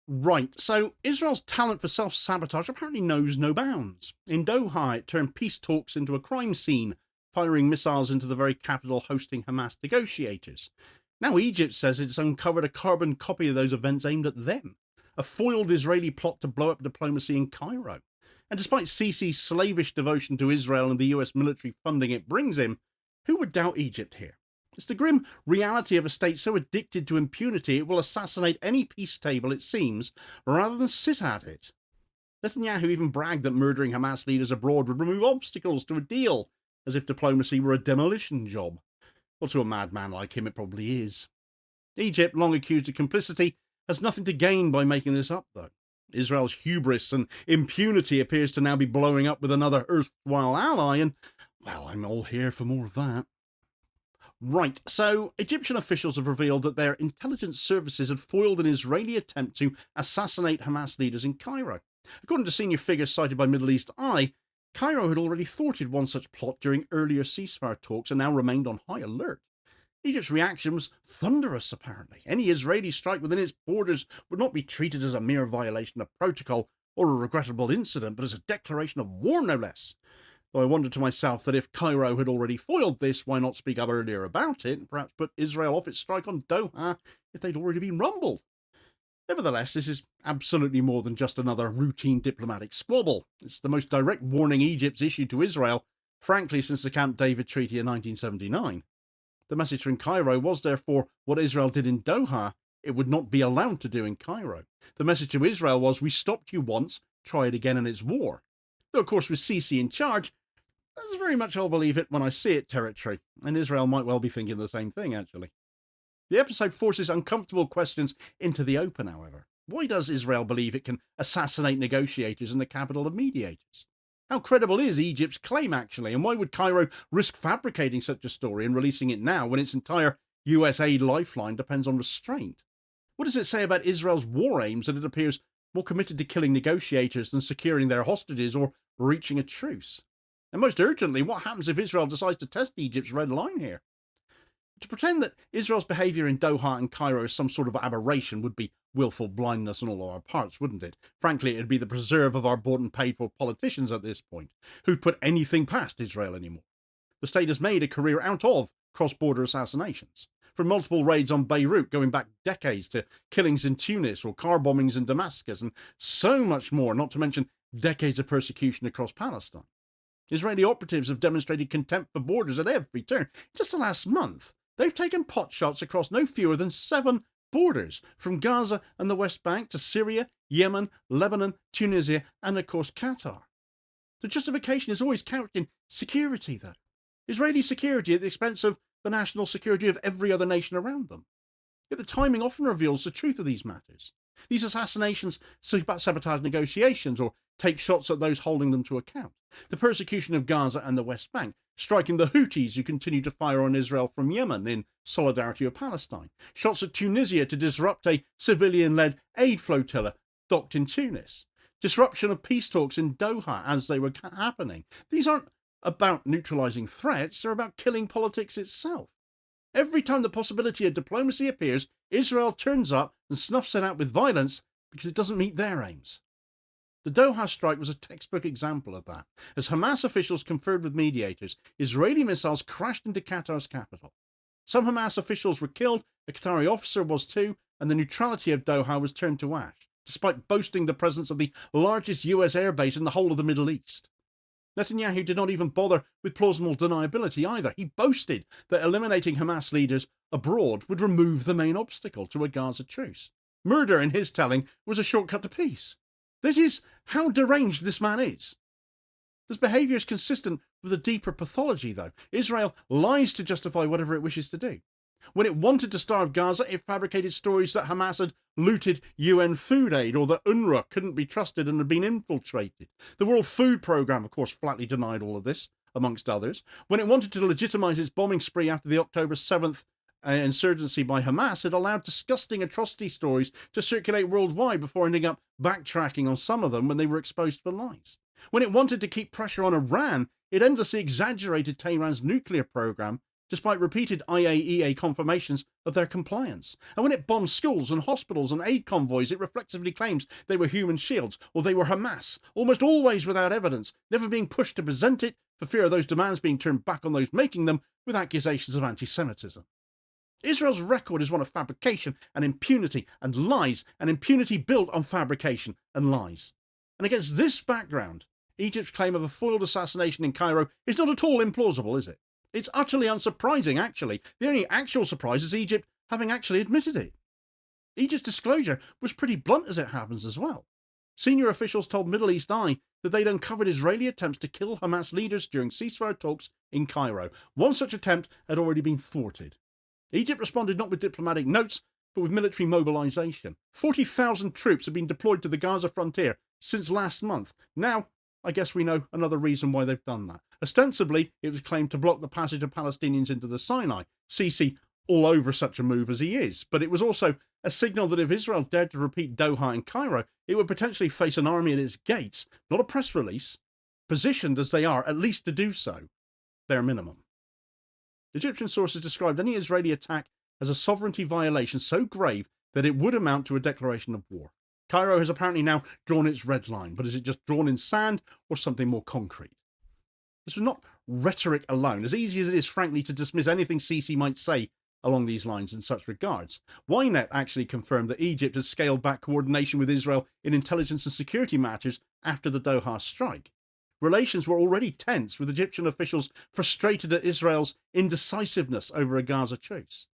Right, so Israel's talent for self-sabotage apparently knows no bounds. In Doha, it turned peace talks into a crime scene, firing missiles into the very capital hosting Hamas negotiators. Now Egypt says it's uncovered a carbon copy of those events aimed at them, a foiled Israeli plot to blow up diplomacy in Cairo. And despite Sisi's slavish devotion to Israel and the US military funding it brings him, who would doubt Egypt here? It's the grim reality of a state so addicted to impunity it will assassinate any peace table it seems, rather than sit at it. Netanyahu even bragged that murdering Hamas leaders abroad would remove obstacles to a deal, as if diplomacy were a demolition job. Well, to a madman like him, it probably is. Egypt, long accused of complicity, has nothing to gain by making this up, though. Israel's hubris and impunity appears to now be blowing up with another erstwhile ally, and, well, I'm all here for more of that. Right, so Egyptian officials have revealed that their intelligence services had foiled an Israeli attempt to assassinate Hamas leaders in Cairo. According to senior figures cited by Middle East Eye, Cairo had already thwarted one such plot during earlier ceasefire talks and now remained on high alert. Egypt's reaction was thunderous, apparently. Any Israeli strike within its borders would not be treated as a mere violation of protocol or a regrettable incident, but as a declaration of war, no less. Though I wondered to myself that if Cairo had already foiled this, why not speak up earlier about it, and perhaps put Israel off its strike on Doha if they'd already been rumbled. Nevertheless, this is absolutely more than just another routine diplomatic squabble. It's the most direct warning Egypt's issued to Israel, frankly, since the Camp David Treaty in 1979. The message from Cairo was therefore what Israel did in Doha, it would not be allowed to do in Cairo. The message to Israel was, we stopped you once, try it again and it's war. Though, of course, with Sisi in charge, that's very much I'll believe it when I see it territory, and Israel might well be thinking the same thing, actually. The episode forces uncomfortable questions into the open, however. Why does Israel believe it can assassinate negotiators in the capital of mediators? How credible is Egypt's claim, actually, and why would Cairo risk fabricating such a story and releasing it now when its entire US aid lifeline depends on restraint? What does it say about Israel's war aims that it appears more committed to killing negotiators than securing their hostages or reaching a truce? And most urgently, what happens if Israel decides to test Egypt's red line here? To pretend that Israel's behaviour in Doha and Cairo is some sort of aberration would be willful blindness on all our parts, wouldn't it? Frankly, it'd be the preserve of our bought and paid for politicians at this point, who'd put anything past Israel anymore. The state has made a career out of cross-border assassinations, from multiple raids on Beirut going back decades to killings in Tunis or car bombings in Damascus, and so much more, not to mention decades of persecution across Palestine. Israeli operatives have demonstrated contempt for borders at every turn. Just the last month, they've taken potshots across no fewer than 7 borders, from Gaza and the West Bank to Syria, Yemen, Lebanon, Tunisia, and of course Qatar. The justification is always couched in security, though. Israeli security at the expense of the national security of every other nation around them. Yet the timing often reveals the truth of these matters. These assassinations sabotage negotiations or take shots at those holding them to account. The persecution of Gaza and the West Bank, striking the Houthis who continue to fire on Israel from Yemen in solidarity with Palestine. Shots at Tunisia to disrupt a civilian-led aid flotilla docked in Tunis. Disruption of peace talks in Doha as they were happening. These aren't about neutralising threats, they're about killing politics itself. Every time the possibility of diplomacy appears, Israel turns up and snuffs it out with violence because it doesn't meet their aims. The Doha strike was a textbook example of that. As Hamas officials conferred with mediators, Israeli missiles crashed into Qatar's capital. Some Hamas officials were killed, a Qatari officer was too, and the neutrality of Doha was turned to ash, despite boasting the presence of the largest US airbase in the whole of the Middle East. Netanyahu did not even bother with plausible deniability either. He boasted that eliminating Hamas leaders abroad would remove the main obstacle to a Gaza truce. Murder, in his telling, was a shortcut to peace. That is how deranged this man is. This behaviour is consistent with a deeper pathology, though. Israel lies to justify whatever it wishes to do. When it wanted to starve Gaza, it fabricated stories that Hamas had looted UN food aid or that UNRWA couldn't be trusted and had been infiltrated. The World Food Programme, of course, flatly denied all of this, amongst others. When it wanted to legitimise its bombing spree after the October 7th insurgency by Hamas, it allowed disgusting atrocity stories to circulate worldwide before ending up backtracking on some of them when they were exposed for lies. When it wanted to keep pressure on Iran, it endlessly exaggerated Tehran's nuclear programme despite repeated IAEA confirmations of their compliance. And when it bombs schools and hospitals and aid convoys, it reflexively claims they were human shields or they were Hamas, almost always without evidence, never being pushed to present it for fear of those demands being turned back on those making them with accusations of anti-Semitism. Israel's record is one of fabrication and impunity and lies, and impunity built on fabrication and lies. And against this background, Egypt's claim of a foiled assassination in Cairo is not at all implausible, is it? It's utterly unsurprising, actually. The only actual surprise is Egypt having actually admitted it. Egypt's disclosure was pretty blunt as it happens as well. Senior officials told Middle East Eye that they'd uncovered Israeli attempts to kill Hamas leaders during ceasefire talks in Cairo. One such attempt had already been thwarted. Egypt responded not with diplomatic notes, but with military mobilization. 40,000 troops have been deployed to the Gaza frontier since last month. Now, I guess we know another reason why they've done that. Ostensibly, it was claimed to block the passage of Palestinians into the Sinai. Sisi all over such a move as he is. But it was also a signal that if Israel dared to repeat Doha and Cairo, it would potentially face an army at its gates, not a press release, positioned as they are, at least to do so, bare minimum. Egyptian sources described any Israeli attack as a sovereignty violation so grave that it would amount to a declaration of war. Cairo has apparently now drawn its red line, but is it just drawn in sand or something more concrete? This was not rhetoric alone, as easy as it is, frankly, to dismiss anything Sisi might say along these lines in such regards. Ynet actually confirmed that Egypt has scaled back coordination with Israel in intelligence and security matters after the Doha strike. Relations were already tense, with Egyptian officials frustrated at Israel's indecisiveness over a Gaza truce.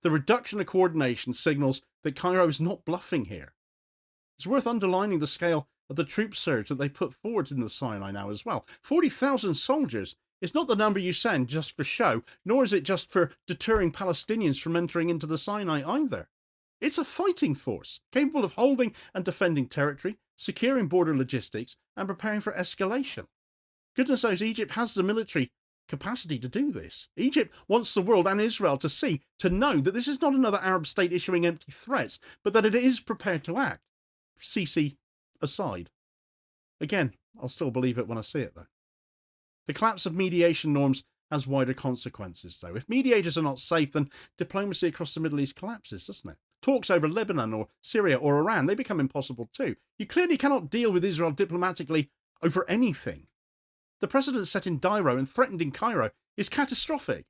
The reduction of coordination signals that Cairo is not bluffing here. It's worth underlining the scale of the troop surge that they put forward in the Sinai now as well. 40,000 soldiers is not the number you send just for show, nor is it just for deterring Palestinians from entering into the Sinai either. It's a fighting force, capable of holding and defending territory, securing border logistics, and preparing for escalation. Goodness knows Egypt has the military capacity to do this. Egypt wants the world and Israel to know that this is not another Arab state issuing empty threats, but that it is prepared to act. Sisi aside. Again, I'll still believe it when I see it, though. The collapse of mediation norms has wider consequences, though. If mediators are not safe, then diplomacy across the Middle East collapses, doesn't it? Talks over Lebanon or Syria or Iran, they become impossible too. You clearly cannot deal with Israel diplomatically over anything. The precedent set in Dairo and threatened in Cairo is catastrophic.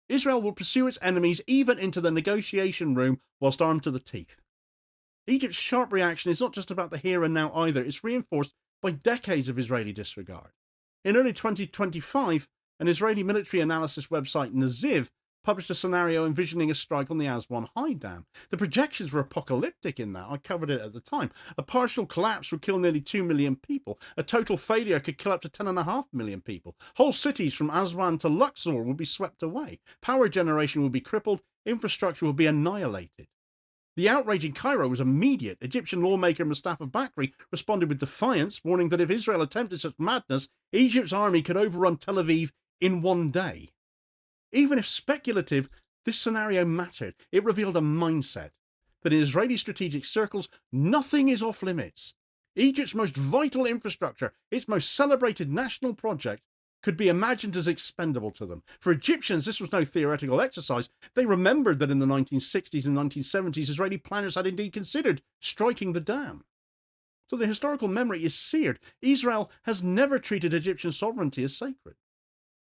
Israel will pursue its enemies even into the negotiation room whilst armed to the teeth. Egypt's sharp reaction is not just about the here and now either, it's reinforced by decades of Israeli disregard. In early 2025, an Israeli military analysis website, Naziv, published a scenario envisioning a strike on the Aswan High Dam. The projections were apocalyptic in that. I covered it at the time. A partial collapse would kill nearly 2 million people. A total failure could kill up to 10.5 million people. Whole cities from Aswan to Luxor would be swept away. Power generation would be crippled. Infrastructure would be annihilated. The outrage in Cairo was immediate. Egyptian lawmaker Mustafa Bakri responded with defiance, warning that if Israel attempted such madness, Egypt's army could overrun Tel Aviv in one day. Even if speculative, this scenario mattered. It revealed a mindset that in Israeli strategic circles, nothing is off limits. Egypt's most vital infrastructure, its most celebrated national project, could be imagined as expendable to them. For Egyptians, this was no theoretical exercise. They remembered that in the 1960s and 1970s, Israeli planners had indeed considered striking the dam. So the historical memory is seared. Israel has never treated Egyptian sovereignty as sacred.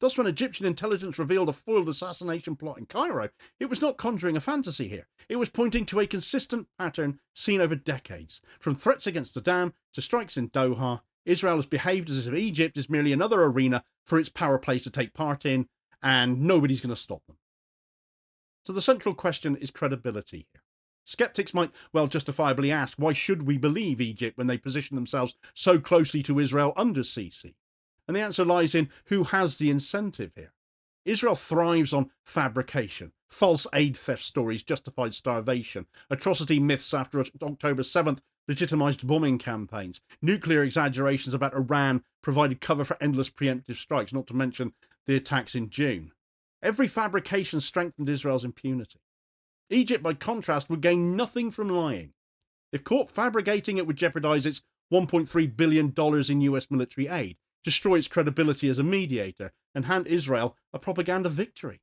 Thus, when Egyptian intelligence revealed a foiled assassination plot in Cairo, it was not conjuring a fantasy here. It was pointing to a consistent pattern seen over decades. From threats against the dam to strikes in Doha, Israel has behaved as if Egypt is merely another arena for its power plays to take part in, and nobody's going to stop them. So the central question is credibility here. Skeptics might well justifiably ask, why should we believe Egypt when they position themselves so closely to Israel under Sisi? And the answer lies in who has the incentive here. Israel thrives on fabrication, false aid theft stories, justified starvation, atrocity myths after October 7th, legitimized bombing campaigns, nuclear exaggerations about Iran provided cover for endless preemptive strikes, not to mention the attacks in June. Every fabrication strengthened Israel's impunity. Egypt, by contrast, would gain nothing from lying. If caught fabricating, it would jeopardize its $1.3 billion in US military aid, destroy its credibility as a mediator, and hand Israel a propaganda victory.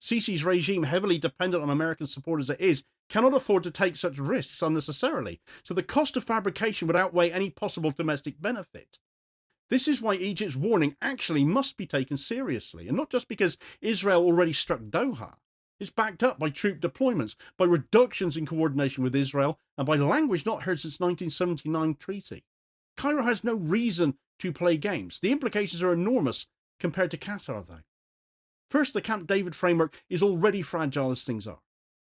Sisi's regime, heavily dependent on American support as it is, cannot afford to take such risks unnecessarily, so the cost of fabrication would outweigh any possible domestic benefit. This is why Egypt's warning actually must be taken seriously, and not just because Israel already struck Doha. It's backed up by troop deployments, by reductions in coordination with Israel, and by language not heard since 1979 treaty. Cairo has no reason to play games. The implications are enormous compared to Qatar, though. First, the Camp David framework is already fragile as things are.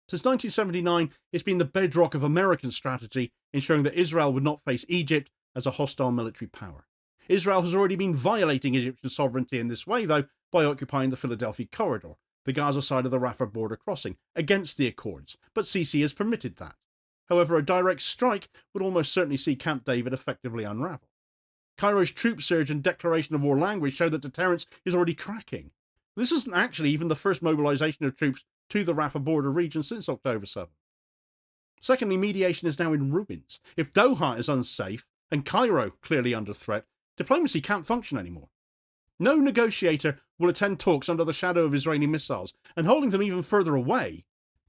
Since 1979, it's been the bedrock of American strategy, ensuring that Israel would not face Egypt as a hostile military power. Israel has already been violating Egyptian sovereignty in this way, though, by occupying the Philadelphia corridor, the Gaza side of the Rafah border crossing, against the Accords, but Sisi has permitted that. However, a direct strike would almost certainly see Camp David effectively unravel. Cairo's troop surge and declaration of war language show that deterrence is already cracking. This isn't actually even the first mobilization of troops to the Rafah border region since October 7th. Secondly, mediation is now in ruins. If Doha is unsafe, and Cairo clearly under threat, diplomacy can't function anymore. No negotiator will attend talks under the shadow of Israeli missiles, and holding them even further away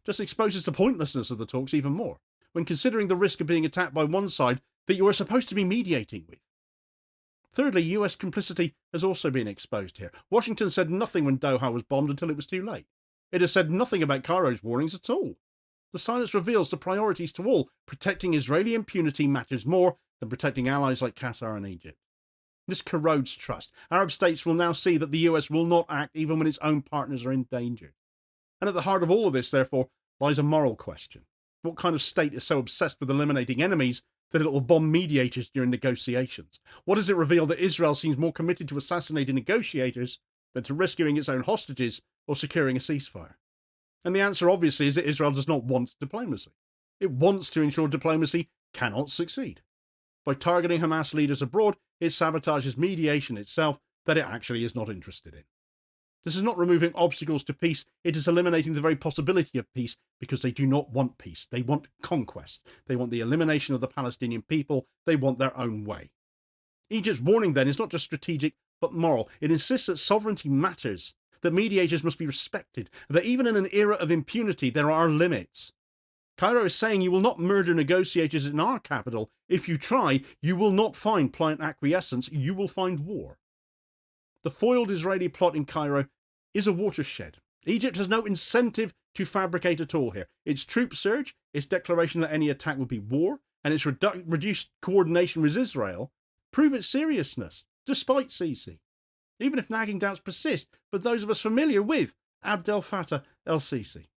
just exposes the pointlessness of the talks even more, when considering the risk of being attacked by one side that you are supposed to be mediating with. Thirdly, US complicity has also been exposed here. Washington said nothing when Doha was bombed until it was too late. It has said nothing about Cairo's warnings at all. The silence reveals the priorities to all. Protecting Israeli impunity matters more than protecting allies like Qatar and Egypt. This corrodes trust. Arab states will now see that the US will not act even when its own partners are in danger. And at the heart of all of this, therefore, lies a moral question. What kind of state is so obsessed with eliminating enemies that it will bomb mediators during negotiations? What does it reveal that Israel seems more committed to assassinating negotiators than to rescuing its own hostages or securing a ceasefire? And the answer, obviously, is that Israel does not want diplomacy. It wants to ensure diplomacy cannot succeed. By targeting Hamas leaders abroad, it sabotages mediation itself that it actually is not interested in. This is not removing obstacles to peace, it is eliminating the very possibility of peace, because they do not want peace. They want conquest. They want the elimination of the Palestinian people. They want their own way. Egypt's warning, then, is not just strategic, but moral. It insists that sovereignty matters, that mediators must be respected, and that even in an era of impunity, there are limits. Cairo is saying you will not murder negotiators in our capital. If you try, you will not find pliant acquiescence, you will find war. The foiled Israeli plot in Cairo is a watershed. Egypt has no incentive to fabricate at all here. Its troop surge, its declaration that any attack would be war, and its reduced coordination with Israel prove its seriousness, despite Sisi. Even if nagging doubts persist for those of us familiar with Abdel Fattah el-Sisi.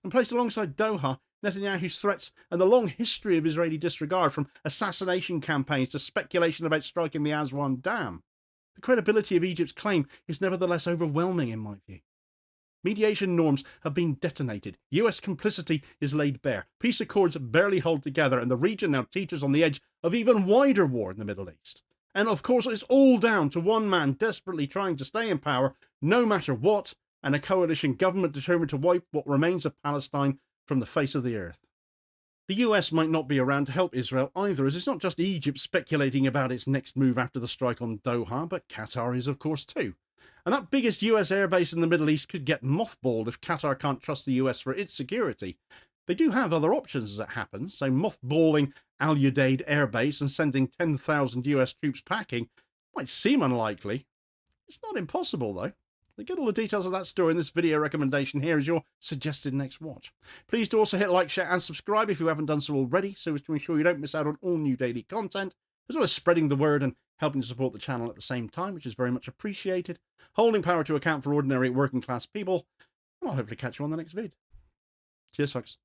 And placed alongside Doha, Netanyahu's threats and the long history of Israeli disregard, from assassination campaigns to speculation about striking the Aswan Dam, the credibility of Egypt's claim is nevertheless overwhelming in my view. Mediation norms have been detonated. US complicity is laid bare. Peace accords barely hold together, and the region now teeters on the edge of even wider war in the Middle East. And of course, it's all down to one man desperately trying to stay in power, no matter what, and a coalition government determined to wipe what remains of Palestine from the face of the earth. The US might not be around to help Israel either, as it's not just Egypt speculating about its next move after the strike on Doha, but Qatar is of course too. And that biggest US airbase in the Middle East could get mothballed if Qatar can't trust the US for its security. They do have other options as it happens, so mothballing Al Udeid airbase and sending 10,000 US troops packing might seem unlikely. It's not impossible though. To get all the details of that story in this video recommendation here is your suggested next watch. Please do also hit like, share and subscribe if you haven't done so already, so as to ensure you don't miss out on all new daily content, as well as spreading the word and helping to support the channel at the same time, which is very much appreciated. Holding power to account for ordinary working class people, and I'll hopefully catch you on the next vid. Cheers folks.